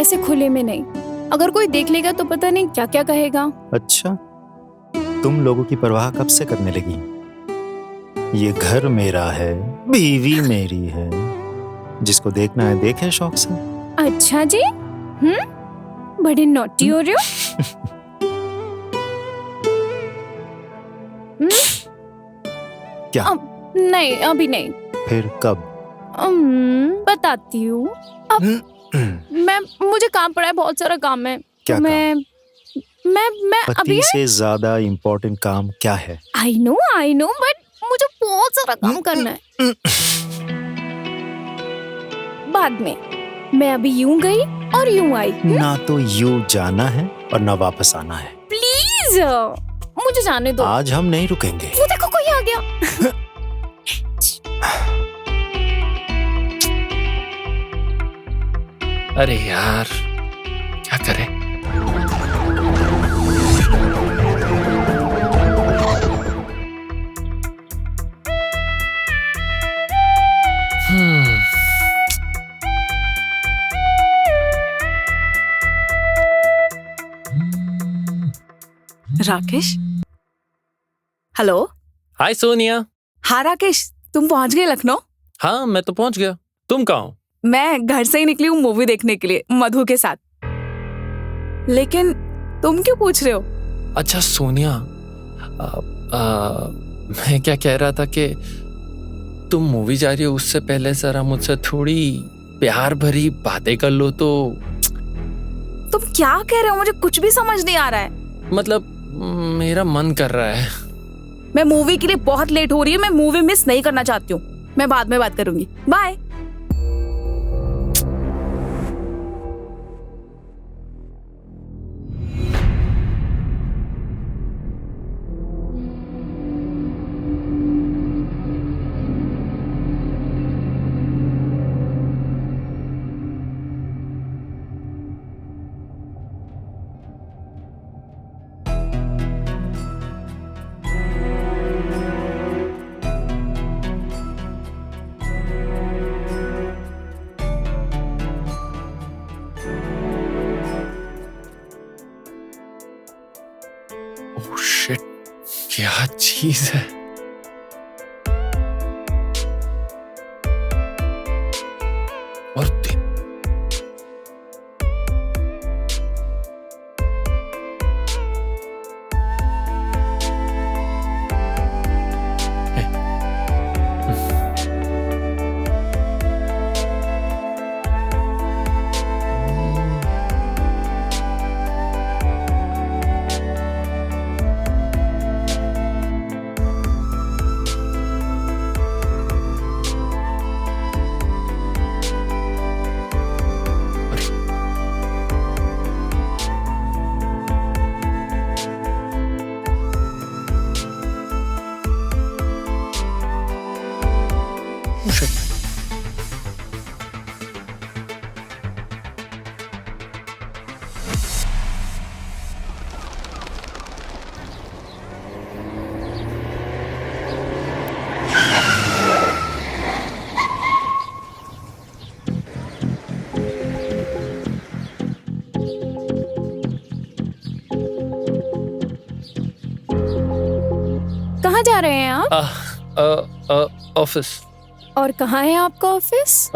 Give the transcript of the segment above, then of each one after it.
ऐसे खुले में नहीं, अगर कोई देख लेगा तो पता नहीं क्या क्या कहेगा। अच्छा, तुम लोगों की परवाह कब से करने लगी? ये घर मेरा है, बीवी मेरी है, जिसको देखना है देखे शौक से। अच्छा जी, बड़े नॉटी हो रहे हो। क्या? नहीं, अभी नहीं। फिर कब? बताती हूँ। अब मुझे काम पड़ा है, बहुत सारा काम है। क्या मैं पति अभी से ज्यादा इम्पोर्टेंट काम क्या है? आई नो बट मुझे बहुत सारा काम करना है। बाद में। मैं अभी यूं गई और यूं आई। ना तो यूं जाना है और ना वापस आना है। प्लीज मुझे जाने दो। आज हम नहीं रुकेंगे। वो देखो कोई आ गया। अरे यार, क्या करें? राकेश, हेलो। हाय सोनिया। हाँ राकेश, तुम पहुंच गए लखनऊ? हाँ, मैं तो पहुंच गया। तुम कहाँ हो? मैं घर से ही निकली हूँ मूवी देखने के लिए मधु के साथ। लेकिन तुम क्यों पूछ रहे हो? अच्छा सोनिया, मैं क्या कह रहा था कि तुम मूवी जा रही हो, उससे पहले जरा मुझसे थोड़ी प्यार भरी बातें कर लो तो। तुम क्या कह रहे हो? मुझे कुछ भी समझ नहीं आ रहा है। मतलब मेरा मन कर रहा है। मैं मूवी के लिए बहुत लेट हो रही है, मैं मूवी मिस नहीं करना चाहती हूँ। मैं बाद में बात करूंगी, बाय। ओह शिट, क्या चीज है? और कहाँ जा रहे हैं आप? ऑफिस। और कहाँ है आपका ऑफिस?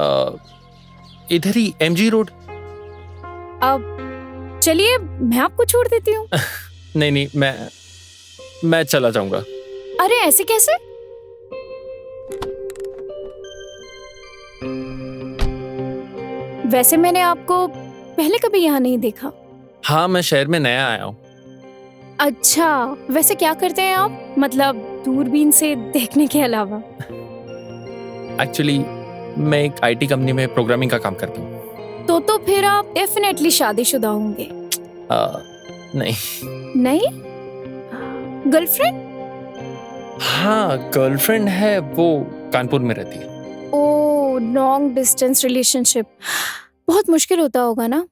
इधर ही, MG रोड। अब चलिए मैं आपको छोड़ देती हूँ। नहीं, मैं चला जाऊंगा। अरे ऐसे कैसे? वैसे मैंने आपको पहले कभी यहाँ नहीं देखा। हाँ, मैं शहर में नया आया हूँ। अच्छा, वैसे क्या करते हैं आप? मतलब दूरबीन से देखने के अलावा? एक्चुअली मैं एक IT कंपनी में प्रोग्रामिंग का काम करता हूँ। तो फिर आप डेफिनेटली शादीशुदा होंगे। नहीं। नहीं? गर्लफ्रेंड? हाँ, गर्लफ्रेंड है, वो कानपुर में रहती है। ओह, लॉन्ग डिस्टेंस रिलेशनशिप बहुत मुश्किल होता होगा ना?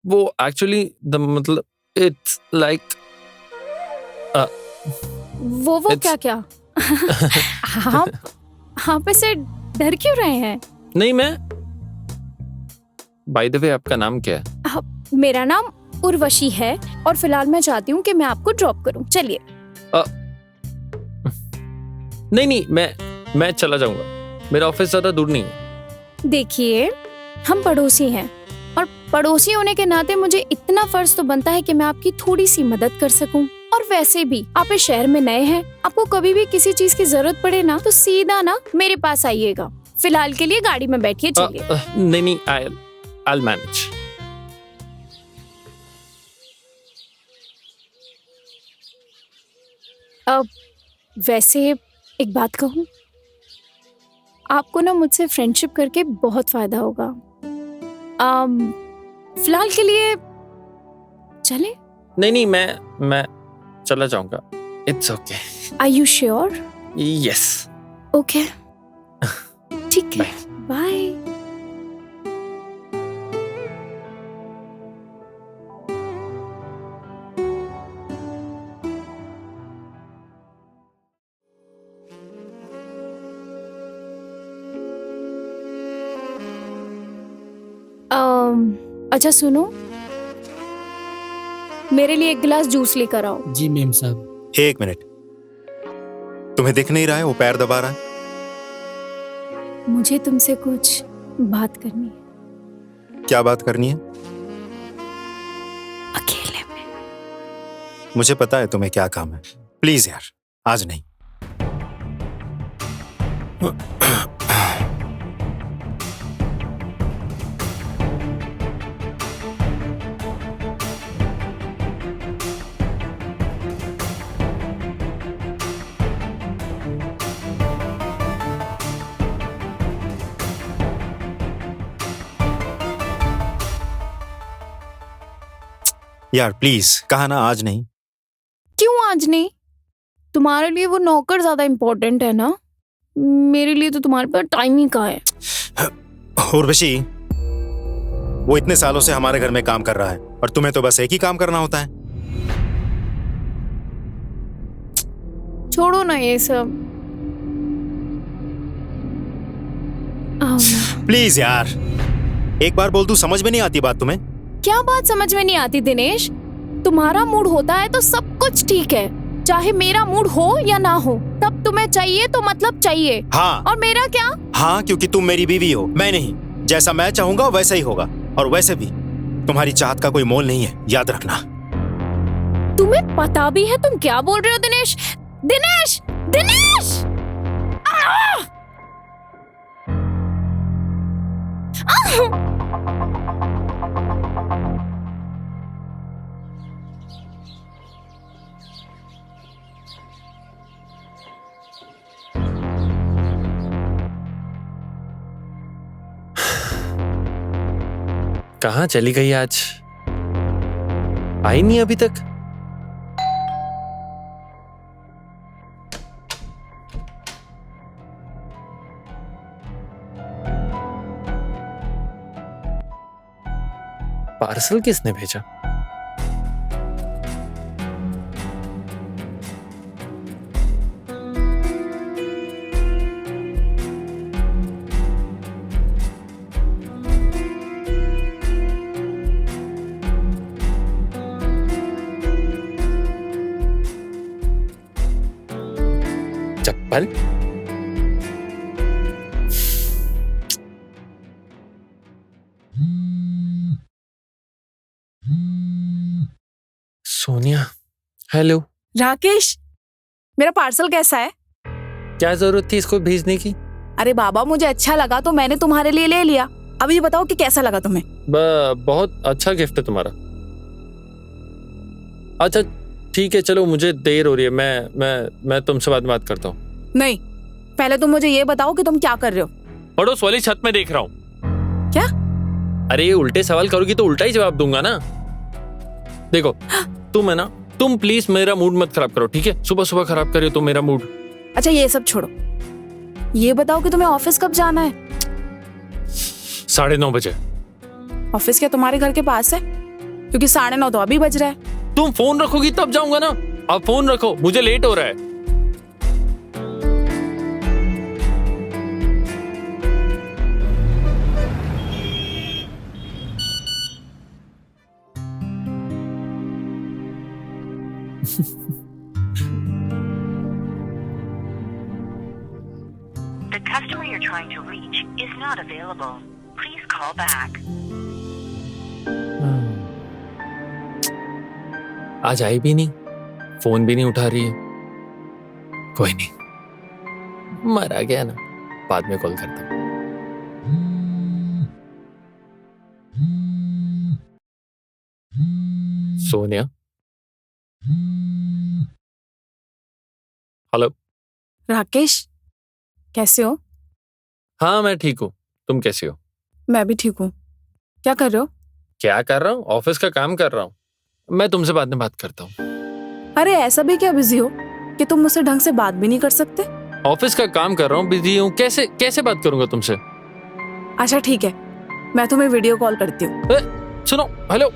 वो एक्चुअली मतलब इट्स लाइक वो क्या? आप ऐसे डर क्यों रहे हैं? नहीं, बाय द वे आपका नाम क्या है? मेरा नाम उर्वशी है और फिलहाल मैं चाहती हूँ कि मैं आपको ड्रॉप करूँ। चलिए। नहीं, मैं चला जाऊंगा, मेरा ऑफिस ज्यादा दूर नहीं है। देखिए, हम पड़ोसी हैं और पड़ोसी होने के नाते मुझे इतना फर्ज तो बनता है कि मैं आपकी थोड़ी सी मदद कर सकूं। और वैसे भी आप इस शहर में नए हैं, आपको कभी भी किसी चीज की जरूरत पड़े ना तो सीधा ना मेरे पास आइएगा। फिलहाल के लिए गाड़ी में बैठिए, चलिए। नहीं, I'll manage। अब वैसे एक बात कहूँ, आपको ना मुझसे फ्रेंडशिप करके बहुत फायदा होगा। फिलहाल के लिए चले? नहीं, मैं चला जाऊंगा। It's okay. Are you sure? Yes. Okay, ठीक है, बाय। अच्छा सुनो, मेरे लिए एक गिलास जूस लेकर आओ। जी मेम साहब। 1 मिनट, तुम्हें दिख नहीं रहा है वो पैर दबा रहा है? मुझे तुमसे कुछ बात करनी है। क्या बात करनी है? अकेले में। मुझे पता है तुम्हें क्या काम है। प्लीज यार, आज नहीं। यार प्लीज, कहा ना आज नहीं। क्यों आज नहीं? तुम्हारे लिए वो नौकर ज्यादा इम्पोर्टेंट है ना, मेरे लिए तो तुम्हारे पास टाइम ही कहाँ है। उर्वशी, वो इतने सालों से हमारे घर में काम कर रहा है और तुम्हें तो बस एक ही काम करना होता है। छोड़ो ना ये सब। आओ ना। प्लीज यार, एक बार बोल दूं, समझ में नहीं आती बात तुम्हें? क्या बात समझ में नहीं आती दिनेश? तुम्हारा मूड होता है तो सब कुछ ठीक है, चाहे मेरा मूड हो या ना हो, तब तुम्हें चाहिए तो मतलब चाहिए। हाँ। और मेरा क्या? हाँ, क्योंकि तुम मेरी बीवी हो, मैं नहीं। जैसा मैं चाहूंगा वैसा ही होगा। और वैसे भी तुम्हारी चाहत का कोई मोल नहीं है, याद रखना। तुम्हें पता भी है तुम क्या बोल रहे हो दिनेश? दिनेश! दिनेश! आह! आह! कहाँ चली गई आज? आई नहीं अभी तक। पार्सल किसने भेजा? चप्पल? सोनिया, हेलो। राकेश, मेरा पार्सल कैसा है? क्या जरूरत थी इसको भेजने की? अरे बाबा, मुझे अच्छा लगा तो मैंने तुम्हारे लिए ले लिया। अभी बताओ कि कैसा लगा तुम्हें? बहुत अच्छा गिफ्ट है तुम्हारा। अच्छा ठीक है, चलो मुझे देर हो रही है, मैं तुमसे बाद में बात करता हूँ। नहीं, पहले तुम मुझे ये बताओ कि तुम क्या कर रहे हो। पड़ोस वाली छत में देख रहा हूँ। क्या? अरे ये उल्टे सवाल करोगी तो उल्टा ही जवाब दूंगा ना। देखो तुम है ना, तुम प्लीज मेरा मूड मत खराब करो, ठीक है? सुबह सुबह खराब करे तो मेरा मूड। अच्छा ये सब छोड़ो, ये बताओ कि तुम्हें ऑफिस कब जाना है? 9:30 बजे। ऑफिस क्या तुम्हारे घर के पास है? क्योंकि 9:30 तो अभी बज रहा है। तुम फोन रखोगी तब जाऊंगा ना। अब फोन रखो, मुझे लेट हो रहा है। The customer you're trying to reach is not available. Please call back. आज आई भी नहीं, फोन भी नहीं उठा रही है। कोई नहीं, मरा गया ना, बाद में कॉल करता हूँ। सोनिया, हेलो। राकेश, कैसे हो? हाँ मैं ठीक हूँ, तुम कैसी हो? मैं भी ठीक हूँ। क्या कर रहे हो? क्या कर रहा हूँ? ऑफिस का काम कर रहा हूँ। मैं तुमसे बाद में बात करता हूँ। अरे ऐसा भी क्या बिजी हो कि तुम मुझसे ढंग से बात भी नहीं कर सकते? ऑफिस का काम कर रहा हूँ, बिजी हूँ, कैसे कैसे बात करूंगा तुमसे? अच्छा ठीक है, मैं तुम्हें वीडियो कॉल करती हूँ। सुनो, हेलो।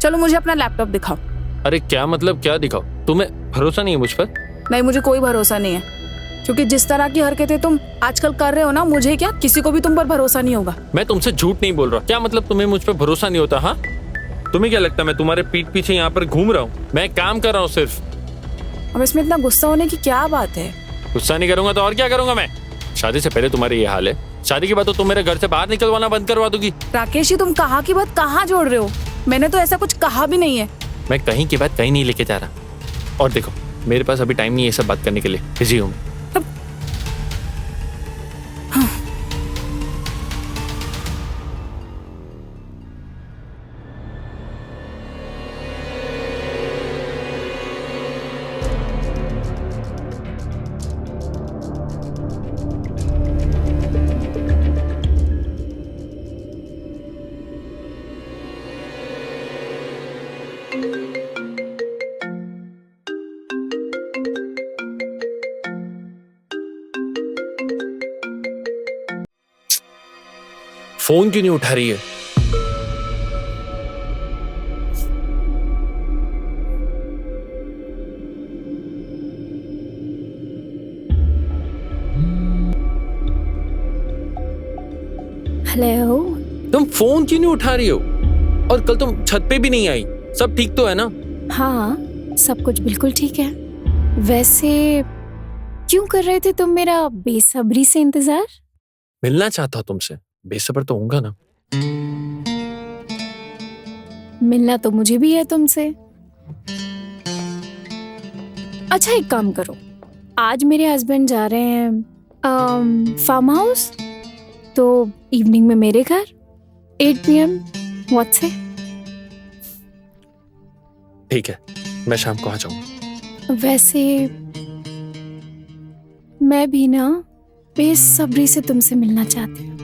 चलो मुझे अपना लैपटॉप दिखाओ। अरे क्या मतलब, क्या दिखाओ? तुम्हें भरोसा नहीं है मुझ पर? नहीं, मुझे कोई भरोसा नहीं है, क्योंकि जिस तरह की हरकतें तुम आजकल कर रहे हो ना, मुझे क्या किसी को भी तुम पर भरोसा नहीं होगा। मैं तुमसे झूठ नहीं बोल रहा। क्या मतलब तुम्हें मुझ पर भरोसा नहीं होता? हाँ, तुम्हें क्या लगता है मैं तुम्हारे पीठ पीछे यहाँ पर घूम रहा हूँ? मैं काम कर रहा हूँ सिर्फ। अब इसमें इतना गुस्सा होने की क्या बात है? गुस्सा नहीं करूंगा तो और क्या करूंगा मैं? शादी से पहले तुम्हारी ये हाल है, शादी के बाद तो तुम मेरे घर से बाहर निकलवाना बंद करवा दोगी। राकेश जी, तुम कहाँ की बात कहाँ जोड़ रहे हो? मैंने तो ऐसा कुछ कहा भी नहीं है। मैं कहीं की बात कहीं नहीं लेके जा रहा। और देखो, मेरे पास अभी टाइम नहीं है ये सब बात करने के लिए, बिजी हूँ। फोन क्यों नहीं उठा रही है? हेलो। तुम फोन क्यों नहीं उठा रही हो? और कल तुम छत पे भी नहीं आई। सब ठीक तो है ना? हाँ, सब कुछ बिल्कुल ठीक है। वैसे क्यों कर रहे थे तुम मेरा बेसब्री से इंतजार? मिलना चाहता हूं तुमसे, बेसब्र तो होऊंगा ना। मिलना तो मुझे भी है तुमसे। अच्छा एक काम करो, आज मेरे हस्बैंड जा रहे हैं फार्म हाउस, तो इवनिंग में मेरे घर 8 PM। व्हाट से? ठीक है, मैं शाम को आ जाऊंगा। वैसे मैं भी ना बेसब्री से तुमसे मिलना चाहती हूँ।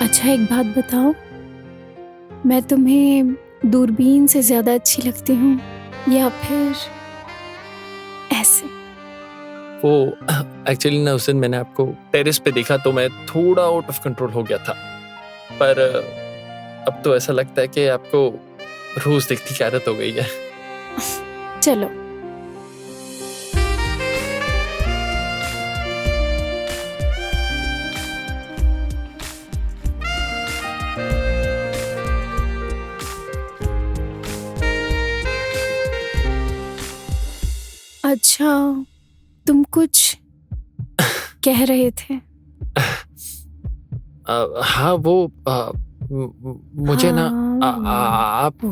अच्छा एक बात बताओ, मैं तुम्हें दूरबीन से ज्यादा अच्छी लगती हूँ या फिर ऐसे? वो एक्चुअली ना उस दिन मैंने आपको टेरेस पे देखा तो मैं थोड़ा आउट ऑफ कंट्रोल हो गया था, पर अब तो ऐसा लगता है कि आपको रोज देखने की आदत हो गई है। चलो अच्छा, तुम कुछ कह रहे थे? हाँ वो मुझे ना आप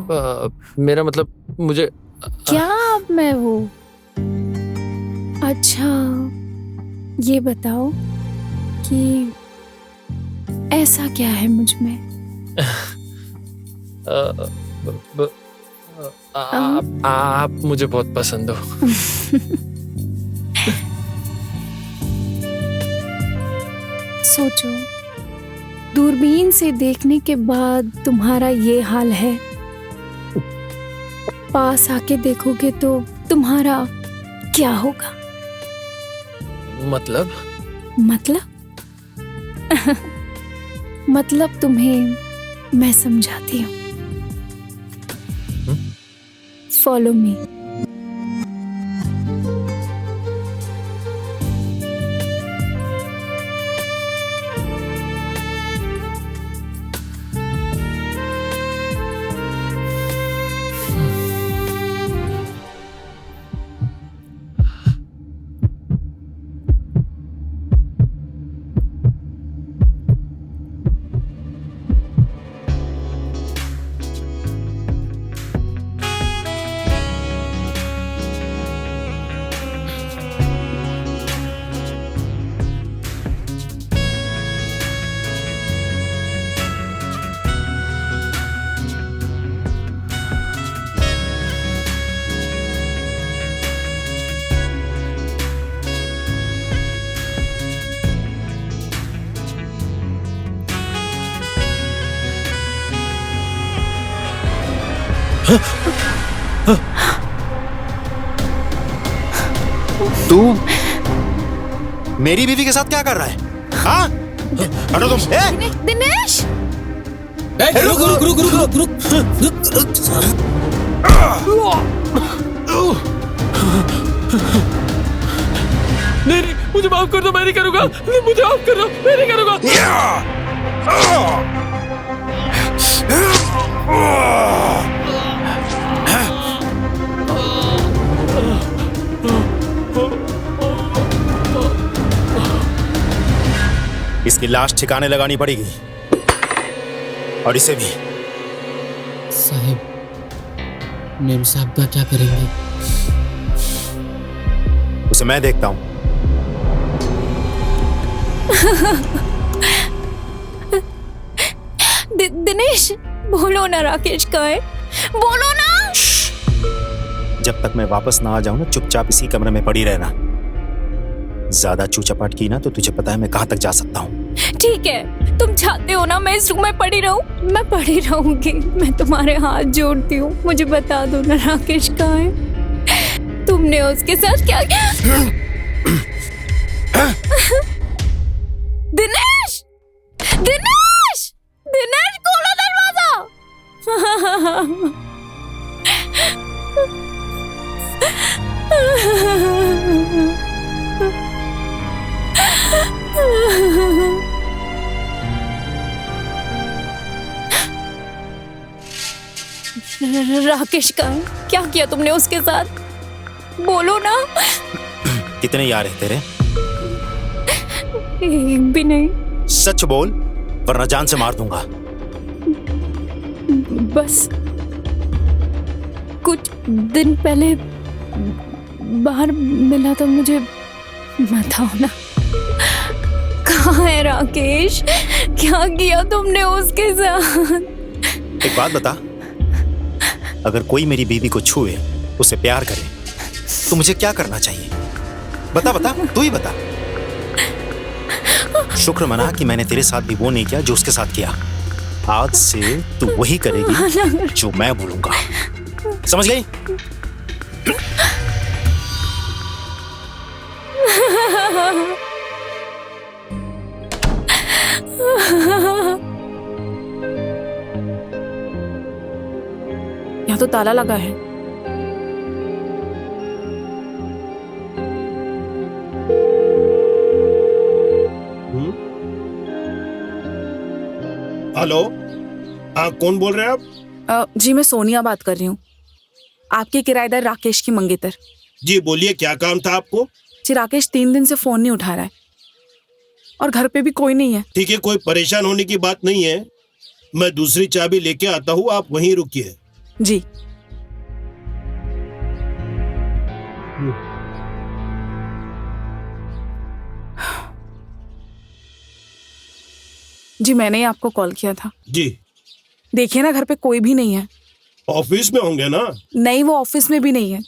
मेरा मतलब मुझे क्या अब मैं वो? अच्छा ये बताओ कि ऐसा क्या है मुझ में? आप मुझे बहुत पसंद हो। सोचो, दूरबीन से देखने के बाद तुम्हारा ये हाल है, पास आके देखोगे तो तुम्हारा क्या होगा? मतलब? मतलब तुम्हें मैं समझाती हूँ। Follow me. तू मेरी बीवी के साथ क्या कर रहा है? हाँ? हटो तुम। दिनेश! रुक रुक रुक रुक रुक रुक नहीं, मुझे माफ कर दो, मैं नहीं करूंगा। नहीं, मुझे माफ कर दो, मैं नहीं करूंगा। इसकी लाश ठिकाने लगानी पड़ेगी, और इसे भी। साहब, मेम साहब का क्या करेंगे? उसे मैं देखता हूं। दिनेश, बोलो ना राकेश का है, बोलो ना। जब तक मैं वापस ना आ जाऊं ना, चुपचाप इसी कमरे में पड़ी रहना। ज्यादा चूचापाट की ना तो तुझे पता है मैं कहां तक जा सकता हूँ। ठीक है, तुम चाहते हो ना मैं इस रूम में पड़ी रहूं? मैं पड़ी रहूंगी। मैं तुम्हारे हाथ जोड़ती हूँ, मुझे बता दो ना राकेश कहाँ है? तुमने उसके साथ क्या किया? दिनेश! दिनेश! दिनेश, खोलो दरवाजा! राकेश का है? क्या किया तुमने उसके साथ? बोलो ना। कितने यार हैं तेरे? एक भी नहीं। सच बोल, वरना जान से मार दूंगा। बस कुछ दिन पहले बाहर मिला तो मुझे बताओ ना। कहाँ है राकेश? क्या किया तुमने उसके साथ? एक बात बता, अगर कोई मेरी बीवी को छुए, उसे प्यार करे, तो मुझे क्या करना चाहिए? बता बता, तू ही बता। शुक्र मना कि मैंने तेरे साथ भी वो नहीं किया जो उसके साथ किया। आज से तू वही करेगी जो मैं बोलूंगा, समझ गई? यहाँ तो ताला लगा है। हेलो, हाँ कौन बोल रहे हैं आप? जी मैं सोनिया बात कर रही हूँ, आपके किराएदार राकेश की मंगेतर। जी बोलिए, क्या काम था आपको? जी राकेश 3 दिन से फोन नहीं उठा रहा है और घर पे भी कोई नहीं है। ठीक है, कोई परेशान होने की बात नहीं है, मैं दूसरी चाबी लेके आता हूँ, आप वहीं रुकिए। जी जी मैंने ही आपको कॉल किया था। जी देखिए ना, घर पे कोई भी नहीं है। ऑफिस में होंगे ना? नहीं, वो ऑफिस में भी नहीं है।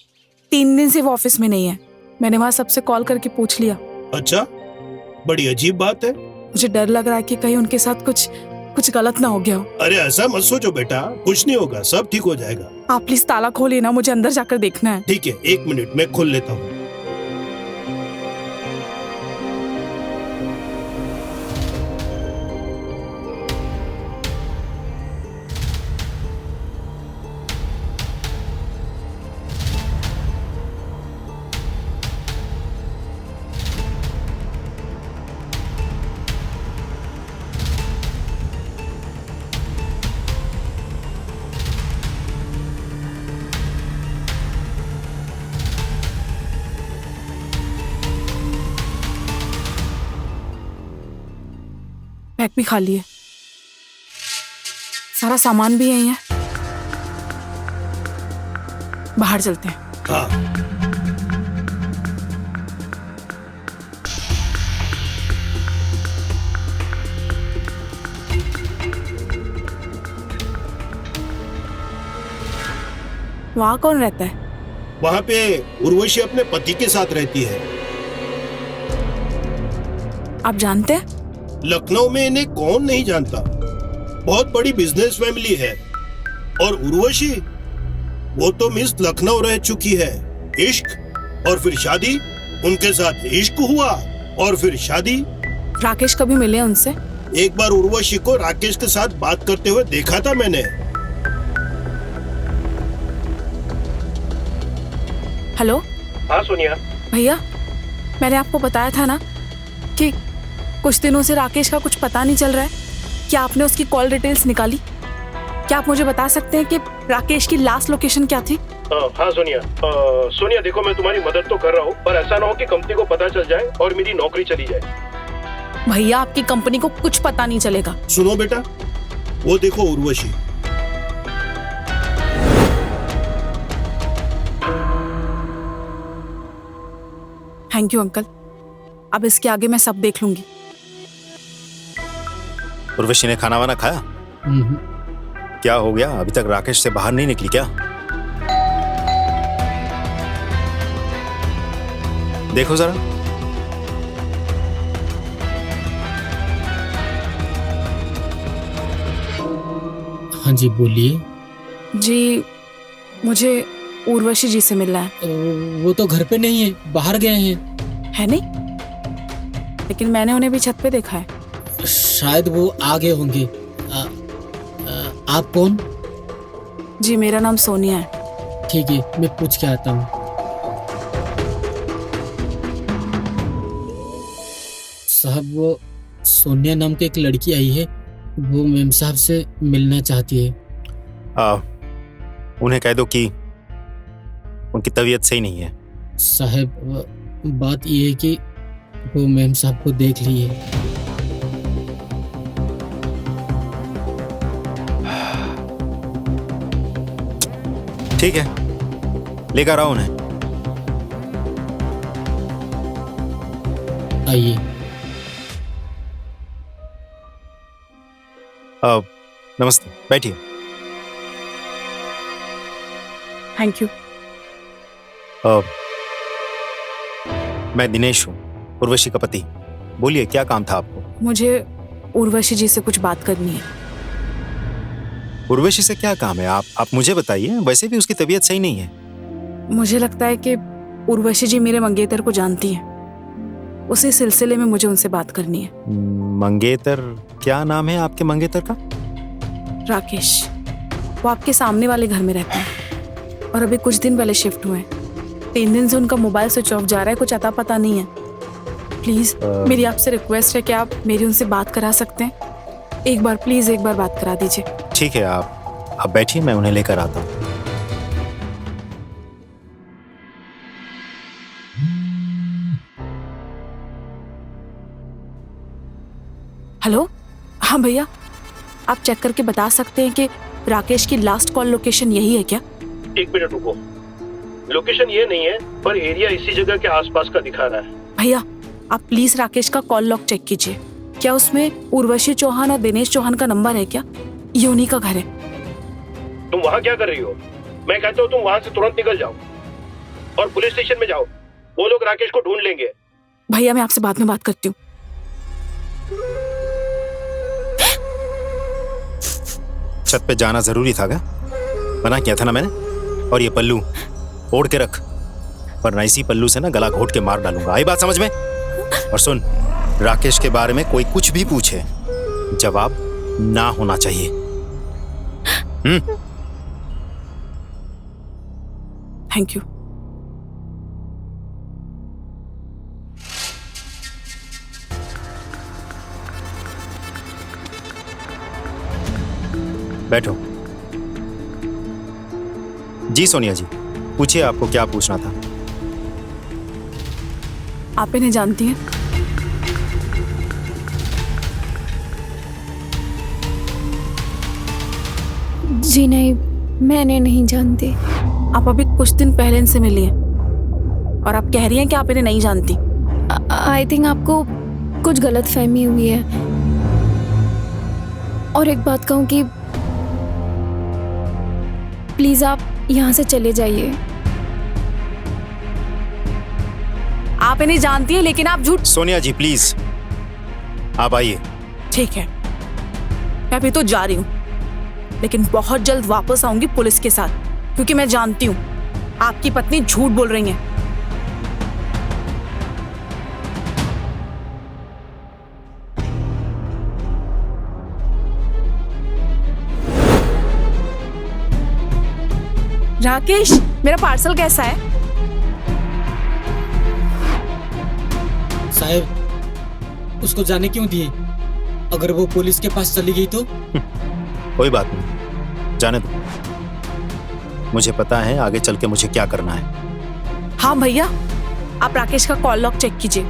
3 दिन से वो ऑफिस में नहीं है। मैंने वहां सबसे कॉल करके पूछ लिया। अच्छा, बड़ी अजीब बात है। मुझे डर लग रहा है कि कहीं उनके साथ कुछ गलत ना हो गया हो। अरे ऐसा मत सोचो बेटा, कुछ नहीं होगा, सब ठीक हो जाएगा। आप प्लीज ताला खोलिए ना, मुझे अंदर जाकर देखना है। ठीक है, 1 मिनट मैं खोल लेता हूँ। बैग भी खाली है, सारा सामान भी यही है। बाहर चलते हैं। हाँ, वहाँ कौन रहता है? वहाँ पे उर्वशी अपने पति के साथ रहती है। आप जानते हैं? लखनऊ में इन्हें कौन नहीं जानता, बहुत बड़ी बिजनेस फैमिली है। और उर्वशी, वो तो मिस लखनऊ रह चुकी है। इश्क और फिर शादी, उनके साथ इश्क हुआ और फिर शादी। राकेश कभी मिले उनसे? एक बार उर्वशी को राकेश के साथ बात करते हुए देखा था मैंने। हेलो। हाँ सोनिया। भैया, मैंने आपको बताया था ना कि कुछ दिनों से राकेश का कुछ पता नहीं चल रहा है। क्या आपने उसकी कॉल डिटेल्स निकाली? क्या आप मुझे बता सकते हैं कि राकेश की लास्ट लोकेशन क्या थी? हाँ सोनिया, सोनिया देखो, मैं तुम्हारी मदद तो कर रहा हूँ, पर ऐसा ना हो कि कंपनी को पता चल जाए और मेरी नौकरी चली जाए। भैया, आपकी कंपनी को कुछ पता नहीं चलेगा। सुनो बेटा, वो देखो उर्वशी। थैंक यू अंकल, अब इसके आगे मैं सब देख लूंगी। उर्वशी ने खाना वाना खाया? क्या हो गया, अभी तक राकेश से बाहर नहीं निकली क्या? देखो जरा। हाँ जी बोलिए। जी, मुझे उर्वशी जी से मिलना है। वो तो घर पे नहीं है, बाहर गए हैं। है नहीं? लेकिन मैंने उन्हें भी छत पे देखा है। शायद वो आ गए होंगे। आप कौन? जी, मेरा नाम सोनिया है। ठीक है, मैं पूछ के आता हूँ। साहब, वो सोनिया नाम की एक लड़की आई है, वो मेम साहब से मिलना चाहती है। उन्हें कह दो कि उनकी तबीयत सही नहीं है। साहब, बात ये है कि वो मेम साहब को देख ली है। ठीक है, लेकर आओ उन्हें। आइए। नमस्ते, बैठिए। Thank you. मैं दिनेश हूँ, उर्वशी का पति। बोलिए, क्या काम था आपको? मुझे उर्वशी जी से कुछ बात करनी है। उर्वशी से क्या काम है? आप मुझे बताइए। वैसे भी उसकी तबीयत सही नहीं है। मुझे लगता है कि उर्वशी जी मेरे मंगेतर को जानती हैं। उसी सिलसिले में मुझे उनसे बात करनी है। मंगेतर? क्या नाम है आपके मंगेतर का? राकेश। वो आपके सामने वाले घर में रहते हैं और अभी कुछ दिन पहले शिफ्ट हुए हैं। 3 दिन से उनका मोबाइल स्विच ऑफ जा रहा है, कुछ अता पता नहीं है। प्लीज मेरी आपसे रिक्वेस्ट है कि आप मेरी उनसे बात करा सकते हैं। एक बार प्लीज, एक बार बात करा दीजिए। ठीक है, आप बैठिए, मैं उन्हें लेकर आता हूँ। हेलो। हाँ भैया, आप चेक करके बता सकते हैं कि राकेश की लास्ट कॉल लोकेशन यही है क्या? 1 मिनट रुको, लोकेशन ये नहीं है, पर एरिया इसी जगह के आसपास का दिखा रहा है। भैया, आप प्लीज राकेश का कॉल लॉग चेक कीजिए। क्या उसमें उर्वशी चौहान और दिनेश चौहान का नंबर है क्या? ये उन्हीं का घर है। तुम वहाँ क्या कर रही हो? मैं कहता हूँ तुम वहाँ से तुरंत निकल जाओ और पुलिस स्टेशन में जाओ। वो लोग राकेश को ढूंढ लेंगे। भैया, मैं आपसे बाद में बात करती हूँ। छत पे जाना जरूरी था क्या? मना किया था ना मैंने। और ये पल्लू ओढ़ के रख, वरना इसी पल्लू से ना गला घोट के मार डालूंगा। आई बात समझ में? और सुन, राकेश के बारे में कोई कुछ भी पूछे, जवाब ना होना चाहिए। Thank you. बैठो। जी सोनिया जी, पूछिए, आपको क्या पूछना था? आप इन्हें जानती हैं? जी नहीं, मैंने नहीं जानती। आप अभी कुछ दिन पहले इनसे मिली हैं और आप कह रही हैं कि आप इन्हें नहीं जानती। आई थिंक आपको कुछ गलतफहमी हुई है। और एक बात कहूँ कि प्लीज आप यहाँ से चले जाइए। आप इन्हें जानती हैं लेकिन आप झूठ। सोनिया जी प्लीज, आप आइए। ठीक है, मैं अभी तो जा रही हूँ, लेकिन बहुत जल्द वापस आऊंगी पुलिस के साथ, क्योंकि मैं जानती हूँ आपकी पत्नी झूठ बोल रही है। राकेश, मेरा पार्सल कैसा है? साहब, उसको जाने क्यों दिए? अगर वो पुलिस के पास चली गई तो? कोई बात नहीं, जाने दो। मुझे पता है आगे चल के मुझे क्या करना है। हाँ भैया, आप राकेश का कॉल लॉग चेक कीजिए।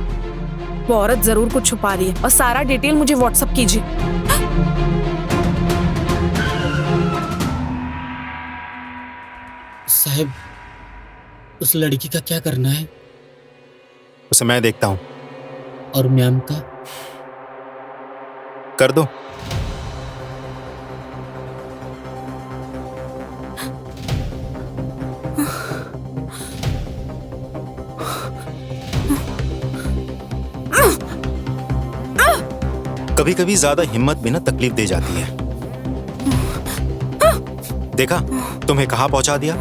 वो औरत जरूर कुछ छुपा रही है और सारा डिटेल मुझे व्हाट्सएप कीजिए। साहब, उस लड़की का क्या करना है? उसे मैं देखता हूँ। और मैम का? कर दो। कभी कभी ज्यादा हिम्मत भी ना तकलीफ दे जाती है। देखा, तुम्हें कहां पहुंचा दिया।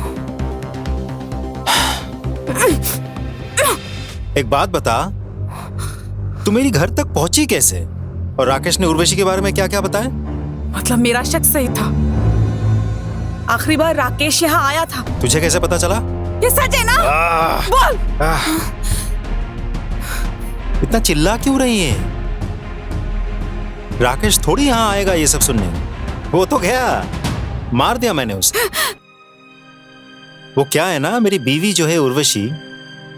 एक बात बता, तू मेरी घर तक पहुंची कैसे? और राकेश ने उर्वशी के बारे में क्या क्या बताया? मतलब मेरा शक सही था। आखिरी बार राकेश यहाँ आया था। तुझे कैसे पता चला? ये सच है ना? बोल। इतना चिल्ला क्यों रही है? राकेश थोड़ी यहाँ आएगा ये सब सुनने। वो तो गया, मार दिया मैंने उसे। वो क्या है ना, मेरी बीवी जो है उर्वशी,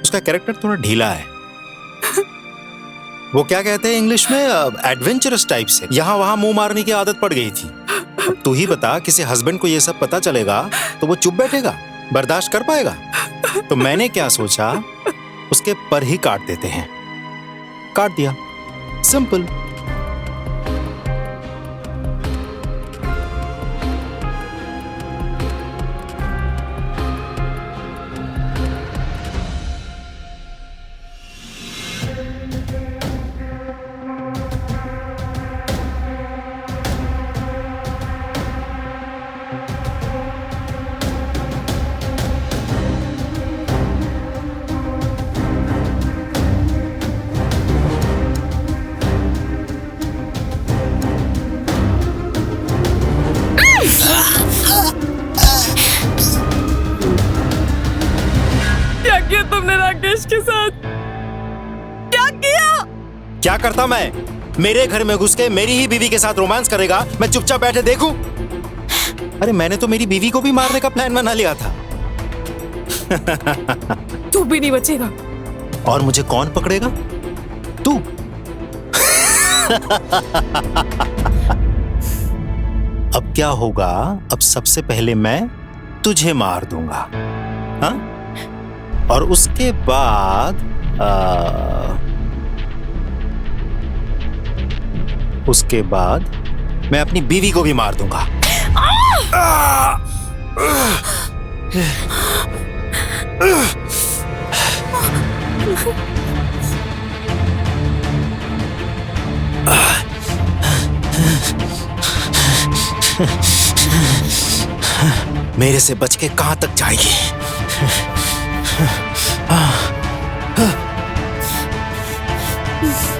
उसका कैरेक्टर थोड़ा ढीला है। वो क्या कहते हैं इंग्लिश में, एडवेंचरस टाइप से। यहाँ वहां मुंह मारने की आदत पड़ गई थी। अब तू ही बता, किसी हस्बैंड को ये सब पता चलेगा तो वो चुप बैठेगा? बर्दाश्त कर पाएगा? तो मैंने क्या सोचा, उसके पर ही काट देते हैं। काट दिया, सिंपल। क्या किया तुमने राकेश के साथ? क्या किया? क्या करता मैं? मेरे घर में घुस के मेरी ही बीवी के साथ रोमांस करेगा, मैं चुपचाप बैठे देखूं? अरे मैंने तो मेरी बीवी को भी मारने का प्लान बना लिया था। तू भी नहीं बचेगा। और मुझे कौन पकड़ेगा? तू। अब क्या होगा, अब सबसे पहले मैं तुझे मार दूंगा, हाँ? और उसके बाद मैं अपनी बीवी को भी मार दूंगा। मेरे से बच के कहां तक जाएगी? Hmm.